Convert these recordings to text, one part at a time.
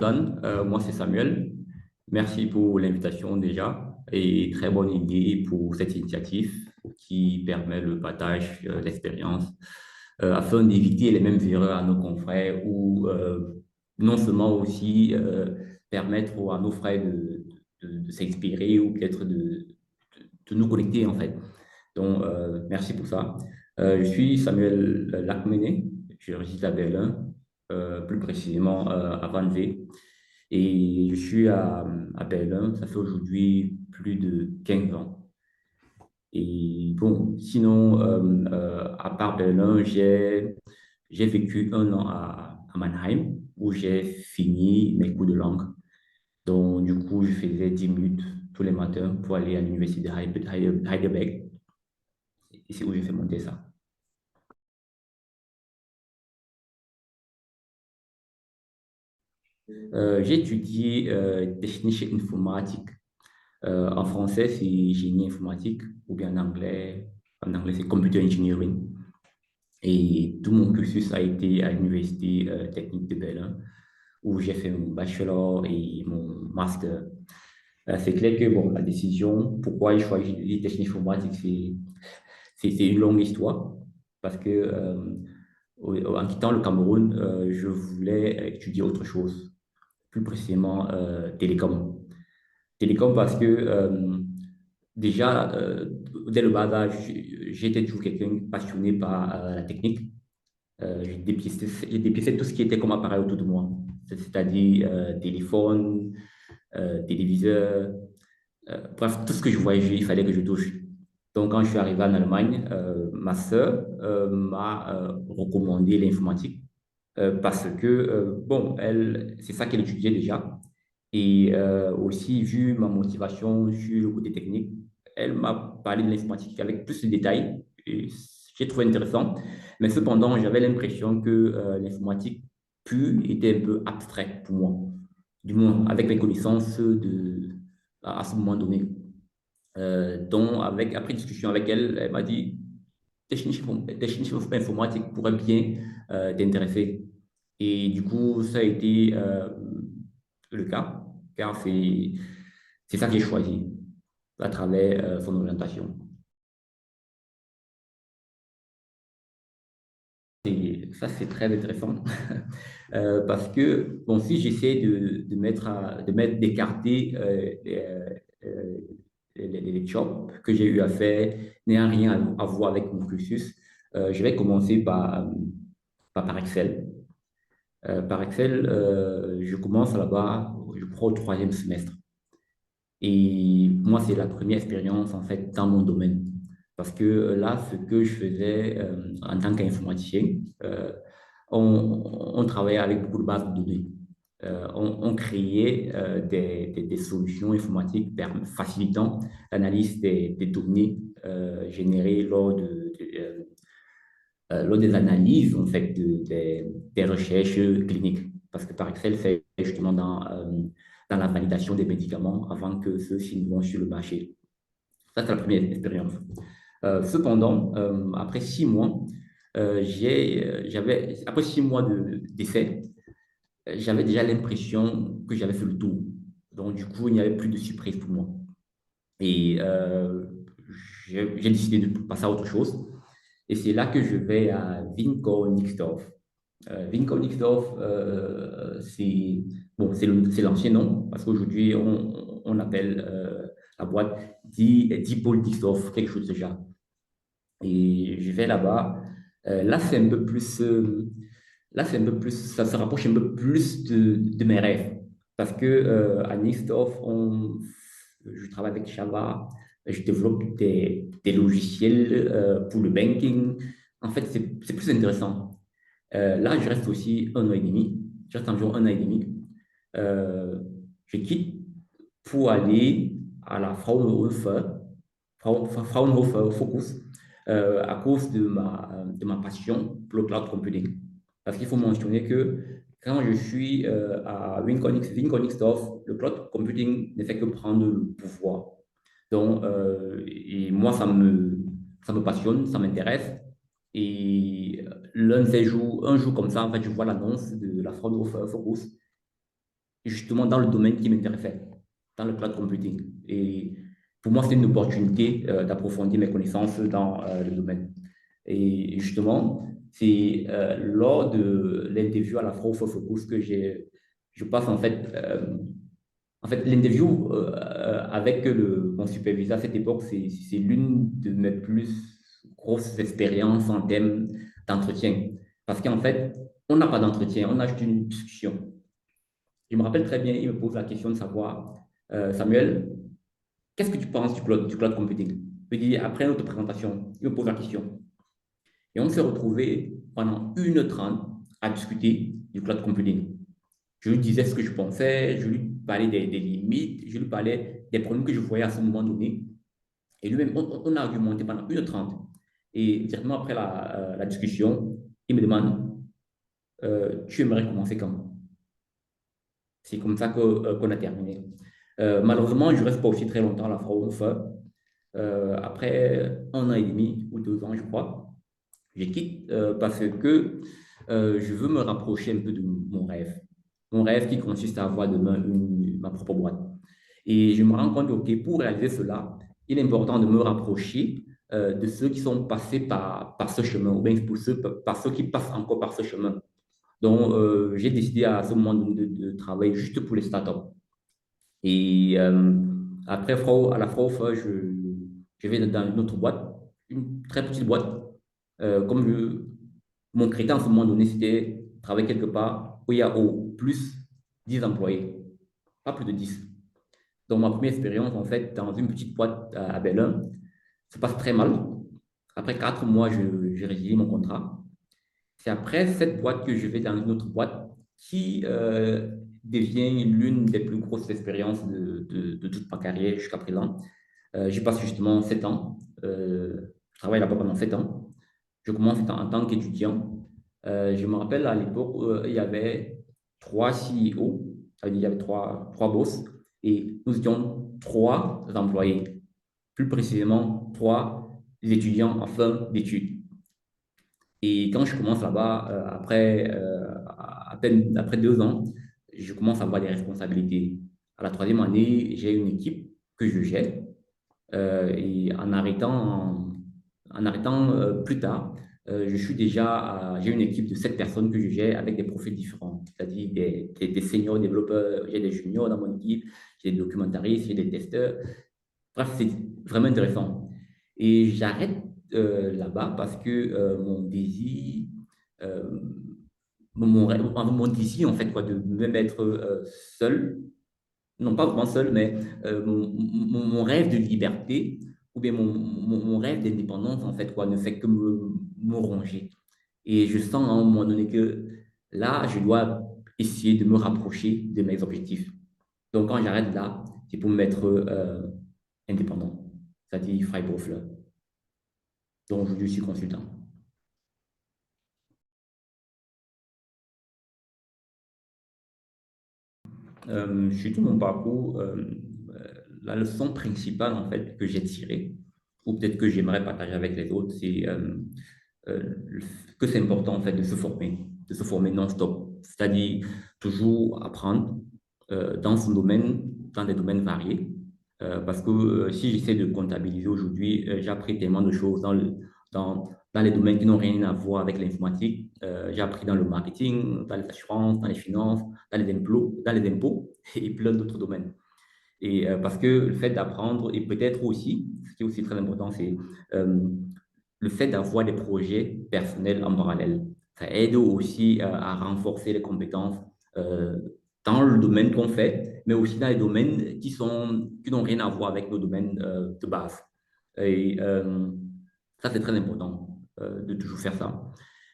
Arslan. Moi, c'est Samuel. Merci pour l'invitation déjà et très bonne idée pour cette initiative qui permet le partage d'expériences afin d'éviter les mêmes erreurs à nos confrères ou non seulement aussi permettre à nos frères de s'inspirer ou peut-être de nous connecter en fait. Donc, merci pour ça. Je suis Samuel Lacmené, je réside à Berlin, plus précisément à Vanves. Et je suis à Berlin, ça fait aujourd'hui plus de 15 ans. Et bon, sinon, à part Berlin, j'ai vécu un an à Mannheim, où j'ai fini mes cours de langue. Donc, du coup, je faisais 10 minutes tous les matins pour aller à l'université de Heidelberg. Et c'est où j'ai fait monter ça. J'ai étudié technique informatique. En français, c'est génie informatique, ou bien en anglais, c'est computer engineering. Et tout mon cursus a été à l'Université technique de Berlin, où j'ai fait mon bachelor et mon master. C'est clair que bon, la décision, pourquoi j'ai choisi technique informatique, c'est une longue histoire, parce que en quittant le Cameroun, je voulais étudier autre chose, plus précisément télécom. Télécom parce que déjà, dès le bas âge, j'étais toujours quelqu'un passionné par la technique. J'ai dépisté tout ce qui était comme appareil autour de moi, c'est-à-dire téléphone, téléviseur, bref, tout ce que je voyais, il fallait que je touche. Donc, quand je suis arrivé en Allemagne, ma sœur m'a recommandé l'informatique parce que, bon, elle, c'est ça qu'elle étudiait déjà. Et aussi, vu ma motivation sur le côté technique, elle m'a parlé de l'informatique avec plus de détails. Et j'ai trouvé intéressant. Mais cependant, j'avais l'impression que l'informatique pure était un peu abstraite pour moi. Du moins, avec mes connaissances à ce moment donné. Donc, après discussion avec elle, elle m'a dit, technique informatique pourrait bien t'intéresser. Et du coup, ça a été le cas, car c'est ça que j'ai choisi à travers son orientation. Et ça, c'est très intéressant parce que, bon, si j'essaie d'écarter euh, les jobs que j'ai eu à faire n'ayant rien à voir avec mon cursus, je vais commencer par Excel. Par Excel, je commence là-bas, je crois, au troisième semestre. Et moi, c'est la première expérience, en fait, dans mon domaine. Parce que là, ce que je faisais en tant qu'informaticien, on travaillait avec beaucoup de bases de données. On créait des solutions informatiques facilitant l'analyse des données générées lors des analyses, en fait, des recherches cliniques. Parce que par Excel, c'est justement dans la validation des médicaments avant que ceux-ci ne vont sur le marché. Ça, c'est la première expérience. Cependant, après 6 mois, après 6 mois d'essai, j'avais déjà l'impression que j'avais fait le tour. Donc, du coup, il n'y avait plus de surprise pour moi. Et j'ai décidé de passer à autre chose. Et c'est là que je vais à Vinko Nixdorf. Vinko Nixdorf, c'est bon, c'est l'ancien nom, parce qu'aujourd'hui, on appelle la boîte Diepol Nixdorf, quelque chose de ce genre. Et je vais là-bas. Là, c'est un peu plus, là, c'est un peu plus, ça se rapproche un peu plus de mes rêves. Parce que à Nixdorf, je travaille avec Java, je développe des logiciels pour le banking. En fait, c'est plus intéressant. Là, je reste aussi un an et demi. Je reste environ un an et demi. Euh, je quitte pour aller à la Fraunhofer Focus à cause de ma passion pour le cloud computing. Parce qu'il faut mentionner que quand je suis à Winkonixdorf, le cloud computing ne fait que prendre le pouvoir. Donc, et moi, ça me passionne, ça m'intéresse. Et l'un de ces jours, un jour comme ça, en fait, je vois l'annonce de la Fraunhofer Focus justement dans le domaine qui m'intéressait, dans le cloud computing. Et pour moi, c'était une opportunité d'approfondir mes connaissances dans le domaine. Et justement, c'est lors de l'interview à la Fraunhofer Focus que je passe en fait, l'interview avec mon superviseur à cette époque, c'est l'une de mes plus grosses expériences en termes d'entretien. Parce qu'en fait, on n'a pas d'entretien, on a juste une discussion. Je me rappelle très bien, il me pose la question de savoir, Samuel, qu'est-ce que tu penses du cloud computing? Je lui dis, après notre présentation, il me pose la question. Et on s'est retrouvés pendant 1h30 à discuter du cloud computing. Je lui disais ce que je pensais, je lui parlais des limites, je lui parlais des problèmes que je voyais à ce moment donné. Et lui-même, on a argumenté pendant 1h30. Et directement après la discussion, il me demande, tu aimerais commencer quand? C'est comme ça qu'on a terminé. Malheureusement, je ne reste pas aussi très longtemps à la Fraunhofer. Après 1 an et demi ou 2 ans, je crois, je quitte parce que je veux me rapprocher un peu de mon rêve. Mon rêve qui consiste à avoir demain ma propre boîte. Et je me rends compte que ok, pour réaliser cela, il est important de me rapprocher de ceux qui sont passés par ce chemin, ou bien par ceux qui passent encore par ce chemin. Donc, j'ai décidé à ce moment de travailler juste pour les startups. Et après, à la Fraunhofer, je vais dans une autre boîte, une très petite boîte. Comme mon critère en ce moment donné, c'était travailler quelque part où il y a au plus 10 employés, pas plus de 10. Donc, ma première expérience, en fait, dans une petite boîte à Berlin, ça passe très mal. Après 4 mois, je résilié mon contrat. C'est après cette boîte que je vais dans une autre boîte qui devient l'une des plus grosses expériences de toute ma carrière jusqu'à présent. J'y passe justement 7 ans. Je travaille là-bas pendant 7 ans. Je commence en tant qu'étudiant. Je me rappelle à l'époque où il y avait 3 CEO, ça veut dire il y avait trois boss, et nous étions 3 employés, plus précisément 3 étudiants en fin d'études. Et quand je commence là-bas, à peine après 2 ans, je commence à avoir des responsabilités. À la troisième année, j'ai une équipe que je gère. Et en arrêtant plus tard, j'ai une équipe de 7 personnes que je gère avec des profils différents, c'est-à-dire des seniors développeurs, j'ai des juniors dans mon équipe, j'ai des documentaristes, j'ai des testeurs. Bref, c'est vraiment intéressant. Et j'arrête là-bas parce que mon désir, euh, mon désir en fait, quoi, de même être seul, non pas vraiment seul, mais mon rêve de liberté ou bien mon rêve d'indépendance, en fait, quoi, ne fait que me ronger. Et je sens à un moment donné que là, je dois essayer de me rapprocher de mes objectifs. Donc, quand j'arrête là, c'est pour me mettre indépendant, c'est-à-dire Freiberufler. Donc, aujourd'hui, je suis consultant. Sur tout mon parcours, la leçon principale, en fait, que j'ai tirée, ou peut-être que j'aimerais partager avec les autres, c'est que c'est important en fait de se former non-stop, c'est-à-dire toujours apprendre dans son domaine, dans des domaines variés. Parce que si j'essaie de comptabiliser aujourd'hui, j'ai appris tellement de choses dans les domaines qui n'ont rien à voir avec l'informatique. J'ai appris dans le marketing, dans les assurances, dans les finances, dans les impôts et plein d'autres domaines. Et parce que le fait d'apprendre, et peut-être aussi, ce qui est aussi très important, c'est euh, le fait d'avoir des projets personnels en parallèle. Ça aide aussi à renforcer les compétences euh, dans le domaine qu'on fait, mais aussi dans les domaines qui n'ont rien à voir avec nos domaines de base. Et ça, c'est très important de toujours faire ça,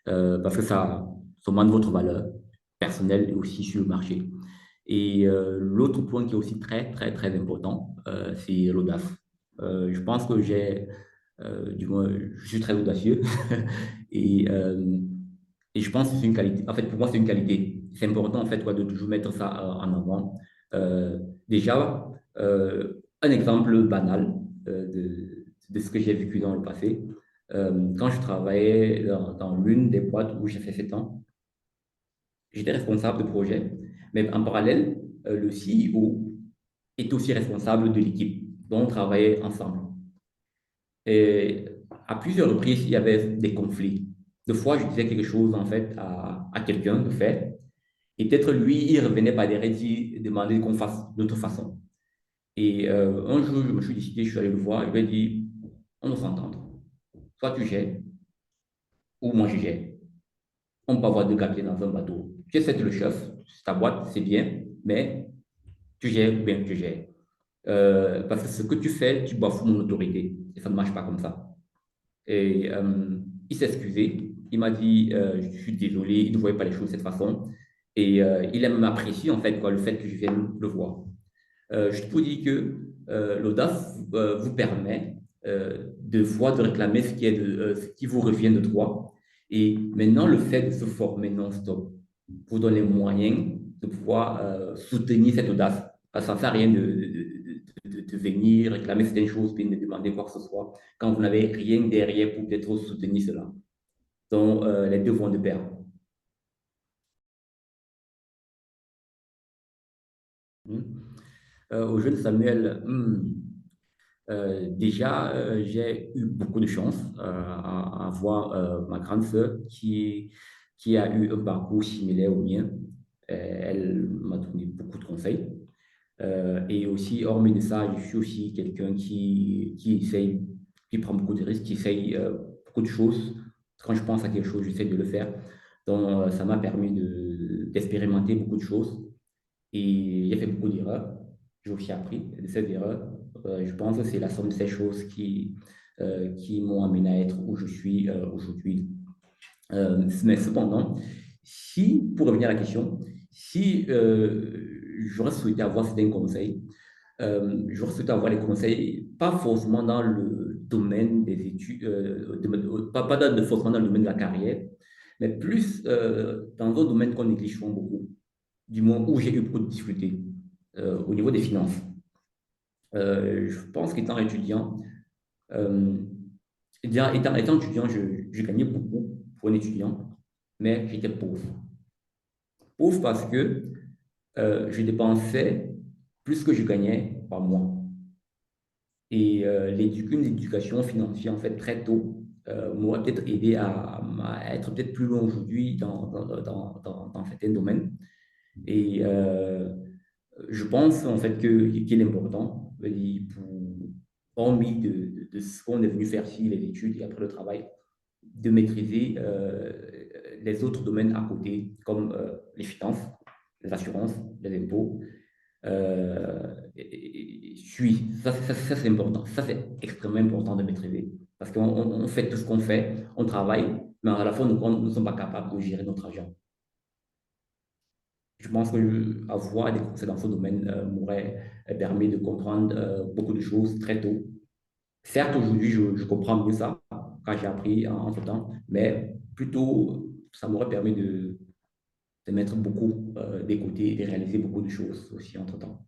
parce que ça augmente votre valeur personnelle et aussi sur le marché. Et l'autre point qui est aussi très, très, très important, c'est l'audace. Je pense que du moins, je suis très audacieux et, euh, et je pense que c'est une qualité. En fait, pour moi, c'est une qualité. C'est important, en fait, quoi, de toujours mettre ça en avant. Euh, déjà, un exemple banal de ce que j'ai vécu dans le passé. Quand je travaillais dans l'une des boîtes où j'ai fait 7 ans, j'étais responsable de projet, Mais en parallèle, le CEO est aussi responsable de l'équipe dont on travaillait ensemble. Et à plusieurs reprises, il y avait des conflits. Des fois, je disais quelque chose en fait à quelqu'un de faire, et peut-être lui, il revenait par derrière et demander qu'on fasse d'autre façon. Et un jour, je me suis décidé, je suis allé le voir, je lui ai dit, on doit s'entendre. Soit tu gères, ou moi je gère. On peut avoir deux capitaines dans un bateau. Tu es le chef, c'est ta boîte, c'est bien, mais tu gères ou bien tu gères. Parce que ce que tu fais, tu bafoues mon autorité. Et ça ne marche pas comme ça. Et il s'est excusé. Il m'a dit, je suis désolé, il ne voyait pas les choses de cette façon. Et il a même apprécié, en fait, quoi, le fait que je vienne le voir. Je te dis que l'audace vous permet de voir, de réclamer ce qui vous revient de droit. Et maintenant, le fait de se former non-stop vous donne les moyens de pouvoir soutenir cette audace. Parce que ça ne sert à rien de venir réclamer certaines choses, puis de demander quoi que ce soit, quand vous n'avez rien derrière pour peut-être soutenir cela. Donc, les deux vont de pair. Hmm. Au jeune Samuel, déjà, j'ai eu beaucoup de chance à avoir ma grande sœur qui a eu un parcours similaire au mien. Elle m'a donné beaucoup de conseils. Et aussi, hormis de ça, je suis aussi quelqu'un qui essaye, qui prend beaucoup de risques, qui essaye beaucoup de choses. Quand je pense à quelque chose, j'essaie de le faire. Donc, ça m'a permis d'expérimenter beaucoup de choses. Et j'ai fait beaucoup d'erreurs. J'ai aussi appris de ces erreurs. Je pense que c'est la somme de ces choses qui m'ont amené à être où je suis aujourd'hui. Mais cependant, si, pour revenir à la question, si j'aurais souhaité avoir certains conseils, j'aurais souhaité avoir les conseils, pas forcément dans le domaine des études, pas forcément dans le domaine de la carrière, mais plus dans un domaine qu'on néglige souvent beaucoup, du moins où j'ai eu beaucoup de difficultés, au niveau des finances. Je pense qu'étant étudiant, euh, étant étudiant, je gagnais beaucoup pour un étudiant, mais j'étais pauvre. Pauvre parce que je dépensais plus que je gagnais par mois. Et une éducation financière, en fait, très tôt, m'aurait peut-être aidé à être peut-être plus loin aujourd'hui dans certains domaines. Et je pense, en fait, qu'il est important, hormis de ce qu'on est venu faire ici, les études et après le travail, de maîtriser les autres domaines à côté, comme les finances, les assurances, les impôts, ça c'est important. Ça, c'est extrêmement important de maîtriser. Parce qu'on fait tout ce qu'on fait, on travaille, mais à la fois, nous ne sommes pas capables de gérer notre argent. Je pense que avoir des conseils dans ce domaine m'aurait permis de comprendre beaucoup de choses très tôt. Certes, aujourd'hui, je comprends mieux ça quand j'ai appris en ce temps, mais plutôt, ça m'aurait permis de mettre beaucoup d'écouter et de réaliser beaucoup de choses aussi entre-temps.